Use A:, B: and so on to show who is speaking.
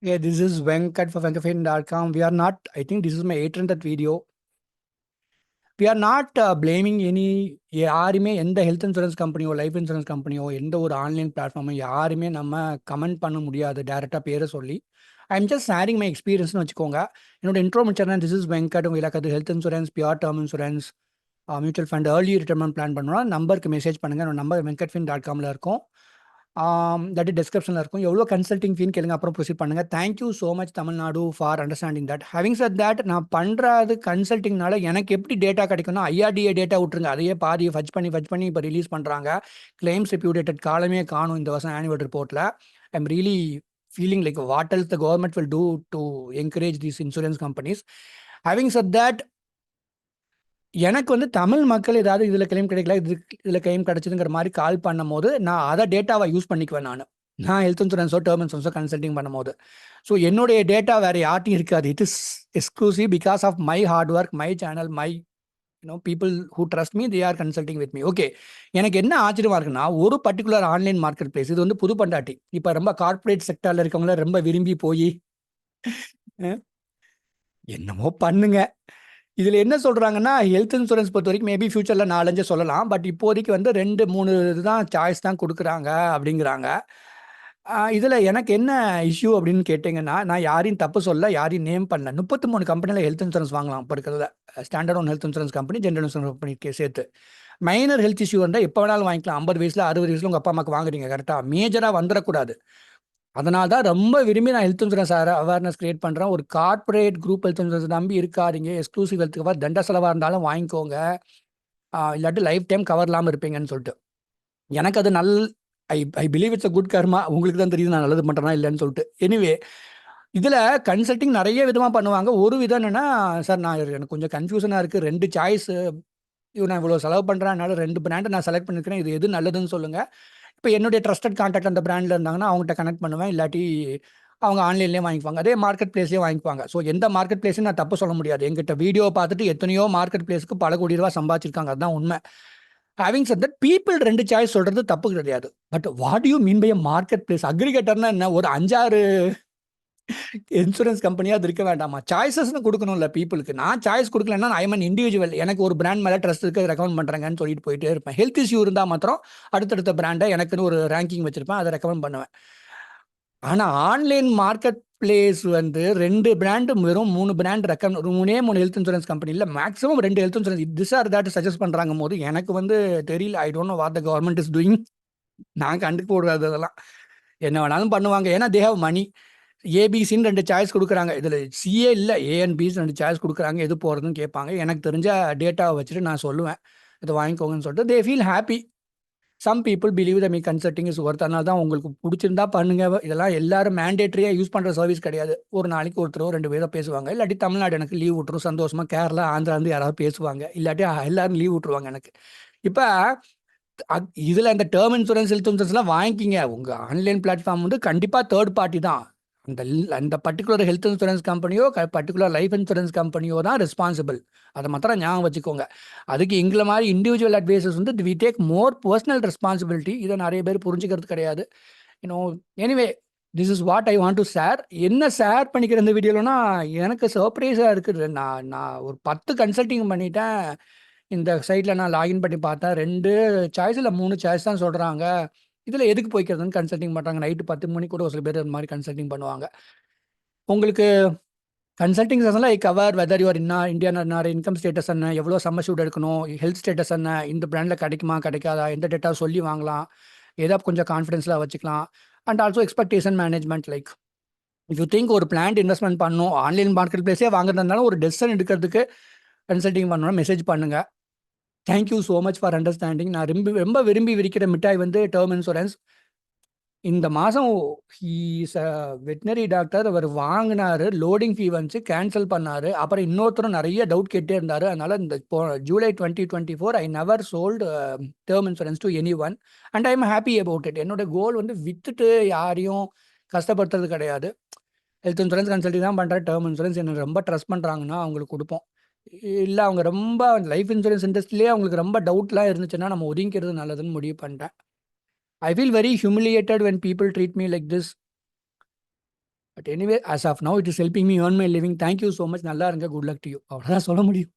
A: Yeah, this is Venkat for Venkatfin.com. We are not, I think this is my 800th video. We are not blaming any யாருமே எந்த health insurance கம்பெனியோ life insurance கம்பெனியோ எந்த ஒரு online பிளாட்ஃபார்மோ யாருமே நம்ம comment பண்ண முடியாது டேரெக்டாக பேரை சொல்லி. I am just sharing my எக்ஸ்பீரியன்ஸ்னு வச்சுக்கோங்க. என்னோட இன்ட்ரோ முடிச்சா திஸ் இஸ் வெங்கட். உங்கள் இலக்கத்து health insurance, pure term insurance, mutual fund, early retirement plan பண்ணணும்னா நம்பருக்கு மெசேஜ் பண்ணுங்கள். என்னோட நம்பர் venkatfin.comல இருக்கும். தட் டிஸ்கிரிப்ஷனில் இருக்கும். எவ்வளோ கன்சல்டிங் ஃபீன் கேளுங்க, அப்புறம் ப்ரொசீட் பண்ணுங்கள். Thank you so much Tamil Nadu for understanding that. Having said that, நான் பண்ணுறது கன்சல்டிங்னால எனக்கு எப்படி டேட்டா கிடைக்கும்னா, ஐஆர்டிஏ டேட்டா விட்டுருங்க. அதையே பாதி ஃபஜ் பண்ணி இப்போ ரிலீஸ் பண்ணுறாங்க. கிளைம்ஸ் ரெப்யூட்டேட்டட் காலமே காணும் இந்த வருஷம் ஆனுவல் ரிப்போர்ட்டில். I am really feeling like what else the government will do to encourage these insurance companies. Having said that, எனக்கு தமிழ் மக்கள் ஏதாவது இதில் கிளைம் கிடைக்கல, இதில் கிளைம் கிடைச்சதுங்கிற மாதிரி கால் பண்ணும் போது நான் அதை டேட்டாவை யூஸ் பண்ணிக்குவேன். நான் ஹெல்த் இன்சூரன்ஸோ டேர்ம் இன்சூரன்ஸோ கன்சல்டிங் பண்ணும்போது என்னுடைய டேட்டா வேறு யார்ட்டையும் இருக்காது. It is exclusive because of my hard work, my channel, my people who trust me, they are consulting with me. Okay, எனக்கு என்ன ஆச்சரியமா இருக்குன்னா, ஒரு பர்டிகுலர் ஆன்லைன் மார்க்கெட் பிளேஸ், இது புது பண்டாட்டி. இப்போ ரொம்ப கார்பரேட் செக்டரில் இருக்கவங்கள ரொம்ப விரும்பி போய் என்னமோ பண்ணுங்க. இதில் என்ன சொல்கிறாங்கன்னா, ஹெல்த் இன்சூரன்ஸ் பொறுத்த வரைக்கும் மேபி ஃபியூச்சரில் 4-5 சொல்லலாம். பட் இப்போதைக்கு 2-3 இதுதான் சாய்ஸ் தான் கொடுக்குறாங்க அப்படிங்கிறாங்க. இதில் எனக்கு என்ன இஷ்யூ அப்படின்னு கேட்டிங்கன்னா, நான் யாரையும் தப்பு சொல்ல, யாரையும் நேம் பண்ணல. 33 கம்பெனியில் ஹெல்த் இன்சூரன்ஸ் வாங்கலாம் இப்போ இருக்கிறத. Standard one health insurance company, general insurance கம்பெனிக்கு சேர்த்து. மைனர் ஹெல்த் இஷ்யூ வந்தால் எப்போ வேணாலும் வாங்கிக்கலாம். 50 வயசில் 60 வயசில் உங்கள் அப்பா அம்மாவுக்கு வாங்குறீங்க, கரெக்டாக மேஜராக வந்துடக்கூடாது. அதனால தான் ரொம்ப விரும்பி நான் ஹெல்த் இன்சூரன்ஸ் அவேர்னஸ் கிரியேட் பண்ணுறேன். ஒரு கார்பரேட் குரூப் ஹெல்த் இன்சூரன்ஸ் நம்பி இருக்காதீங்க. எக்ஸ்க்ளூசிவ் ஹெல்த் கவர் தண்ட செலவாக இருந்தாலும் வாங்கிக்கோங்க, இல்லாட்டி லைஃப் டைம் கவர் இல்லாமல் இருப்பீங்கன்னு சொல்லிட்டு. எனக்கு அது I believe it's a good karma. உங்களுக்கு தான் தெரியுது நான் நல்லது பண்ணுறேன்னா இல்லைன்னு சொல்லிட்டு. எனிவே, இதில் கன்சல்டிங் நிறைய விதமாக பண்ணுவாங்க. ஒரு விதம் என்னென்னா, சார் நான் எனக்கு கொஞ்சம் கன்ஃபியூஷனாக இருக்குது, 2 சாய்ஸ், நான் இவ்வளோ செலவு பண்ணுறேன், அதனால 2 பிராண்டை நான் செலக்ட் பண்ணியிருக்கிறேன், இது எது நல்லதுன்னு சொல்லுங்கள். இப்போ என்னுடைய ட்ரஸ்டட் கான்டாக்ட் அந்த பிராண்டில் இருந்தாங்கன்னா அவங்ககிட்ட கனெக்ட் பண்ணுவேன், இல்லாட்டி அவங்க ஆன்லைன்லேயே வாங்கிக்குவாங்க, அதே மார்க்கெட் பிளேஸ்லேயே வாங்கிக்குவாங்க. ஸோ எந்த மார்க்கெட் பிளேஸும் நான் தப்பு சொல்ல முடியாது. எங்கிட்ட வீடியோ பார்த்துட்டு எத்தனையோ மார்க்கெட் பிளேஸுக்கு பல கோடி ரூபா சம்பாதிச்சிருக்காங்க, அதுதான் உண்மை. Having said that, people 2 choice சொல்கிறது தப்பு கிடையாது. But what you mean by marketplace? அக்ரிகேட்டர்னா என்ன, ஒரு 5-6 இன்சூரன்ஸ் கம்பெனியாக அது இருக்க வேண்டாமா? சாய்ஸஸ்னு கொடுக்கணும்ல பீப்புளுக்கு. நான் சாய்ஸ் கொடுக்கலன்னா ஐ மீன் இண்டிவிஜுவல், எனக்கு ஒரு பிராண்ட் மேலே ட்ரஸ்ட் இருக்குது, ரெக்கமெண்ட் பண்ணுறேங்கன்னு சொல்லிட்டு போயிட்டே இருப்பேன். ஹெல்த் இஷ்யூ இருந்தால் மாத்திரம் அடுத்தடுத்த பிராண்டை எனக்குன்னு ஒரு ரேங்கிங் வச்சிருப்பேன், அதை ரெக்கமெண்ட் பண்ணுவேன். ஆனால் ஆன்லைன் மார்க்கெட் பிளேஸ் 2 பிராண்டு, வெறும் 3 brand recommend, 3 health insurance company இல்லை, maximum 2 health insurance this or that suggest பண்ணுறாங்க போது எனக்கு தெரியல. I don't know what the government is doing. நான் கண்டுக்க கூடாது, அதெல்லாம் என்ன வேணாலும் பண்ணுவாங்க. ஏன்னா தே ஹவ் மணி. ஏபிசின்னு 2 சாய்ஸ் கொடுக்குறாங்க. இதில் சிஏ இல்லை, ஏஎன்பிஸ் 2 சாய்ஸ் கொடுக்குறாங்க. எது போகிறதுன்னு கேட்பாங்க. எனக்கு தெரிஞ்ச டேட்டாவை வச்சுட்டு நான் சொல்லுவேன், இதை வாங்கிக்கோங்கன்னு சொல்லிட்டு. They feel happy. Some people believe the me consulting is worth. அதனால தான் உங்களுக்கு பிடிச்சிருந்தா பண்ணுங்க. இதெல்லாம் எல்லாரும் மேண்டேட்டரியாக யூஸ் பண்ணுற சர்வீஸ் கிடையாது. ஒரு நாளைக்கு ஒருத்தரோ 2 பேரோ பேசுவாங்க. இல்லாட்டி தமிழ்நாடு எனக்கு லீவ் விட்டுரும் சந்தோஷமாக, கேரளா ஆந்திராந்து யாராவது பேசுவாங்க, இல்லாட்டி எல்லாரும் லீவ் விட்டுருவாங்க எனக்கு. இப்போ இதில் இந்த டேர்ம் இன்சூரன்ஸ், ஹெல்த் இன்சூரன்ஸ்லாம் வாங்கிக்கிங்க. உங்கள் ஆன்லைன் பிளாட்ஃபார்ம் கண்டிப்பாக தேர்ட் பார்ட்டி தான். அந்த பர்டிகுலர் ஹெல்த் இன்சூரன்ஸ் கம்பெனியோ பர்டிகுலர் லைஃப் இன்சூரன்ஸ் கம்பெனியோ தான் ரெஸ்பான்சிபிள். அதை மாத்திரம் ஞாபகம் வச்சுக்கோங்க. அதுக்கு எங்களை மாதிரி individual advisors we take more personal responsibility. இதை நிறைய பேர் புரிஞ்சுக்கிறது கிடையாது. Anyway, this is what I want to share. என்ன ஷேர் பண்ணிக்கிற இந்த வீடியோலனா, எனக்கு சர்ப்ரைஸாக இருக்குது. நான் ஒரு 10 கன்சல்டிங் பண்ணிட்டேன். இந்த சைட்டில் நான் லாகின் பண்ணி பார்த்தேன், 2 சாய்ஸ் இல்லை 3 சாய்ஸ் தான் சொல்கிறாங்க. இதில் எதுக்கு போய்க்கிறதுன்னு கன்சல்டிங் பண்ணுறாங்க. நைட்டு 10 மணி கூட ஒரு சில பேர் இந்த மாதிரி கன்சல்டிங் பண்ணுவாங்க. உங்களுக்கு கன்சல்டிங் செஷனில் ஐ cover weather your Indian income status என்ன, எவ்வளோ சம்மர்ஷூட் எடுக்கணும், ஹெல்த் ஸ்டேட்டஸ் என்ன, இந்த பிராண்டில் கிடைக்குமா கிடைக்காதா, எந்த டேட்டா சொல்லி வாங்கலாம், ஏதாவது கொஞ்சம் கான்ஃபிடென்ஸில் வச்சுக்கலாம். And also expectation management. Like if you think ஒரு பிளான் இன்வெஸ்ட்மெண்ட் பண்ணணும், ஆன்லைன் மார்க்கெட் பிளேஸே வாங்குறதுனால ஒரு டெசிஷன் எடுக்கிறதுக்கு கன்சல்டிங் பண்ணணும்னா மெசேஜ் பண்ணுங்கள். Thank you so much for understanding. நான் ரொம்ப விரும்பி விரிக்கிற மிட்டாய் டேர்ம் இன்சூரன்ஸ். இந்த மாதம் ஹீஸ் அ வெட்டினரி டாக்டர், அவர் வாங்கினார், லோடிங் ஃபீ வந்துச்சு, கேன்சல் பண்ணார். அப்புறம் இன்னொருத்தரும் நிறைய டவுட் கேட்டே இருந்தார். அதனால் இந்த July 2024 I never sold term insurance to any one and I am happy about it. என்னோட கோல் வித்துட்டு யாரையும் கஷ்டப்படுத்துறது கிடையாது. ஹெல்த் இன்சூரன்ஸ் கன்சல்டிங் தான் பண்ணுறேன். டேர்ம் இன்சூரன்ஸ் என்ன ரொம்ப ட்ரஸ்ட் பண்ணுறாங்கன்னா அவங்களுக்கு கொடுப்போம். இல்லை அவங்க ரொம்ப லைஃப் இன்சூரன்ஸ் இண்டஸ்ட்ரியிலே அவங்களுக்கு ரொம்ப டவுட்லாம் இருந்துச்சுன்னா நம்ம ஒதுங்கிறது நல்லதுன்னு முடிவு பண்ணிட்டேன். I feel very humiliated when people treat me like this. But anyway as of now it is helping me earn my living. Thank you so much. நல்லா இருங்க. Good luck to you. அவ்வளோதான் சொல்ல முடியும்.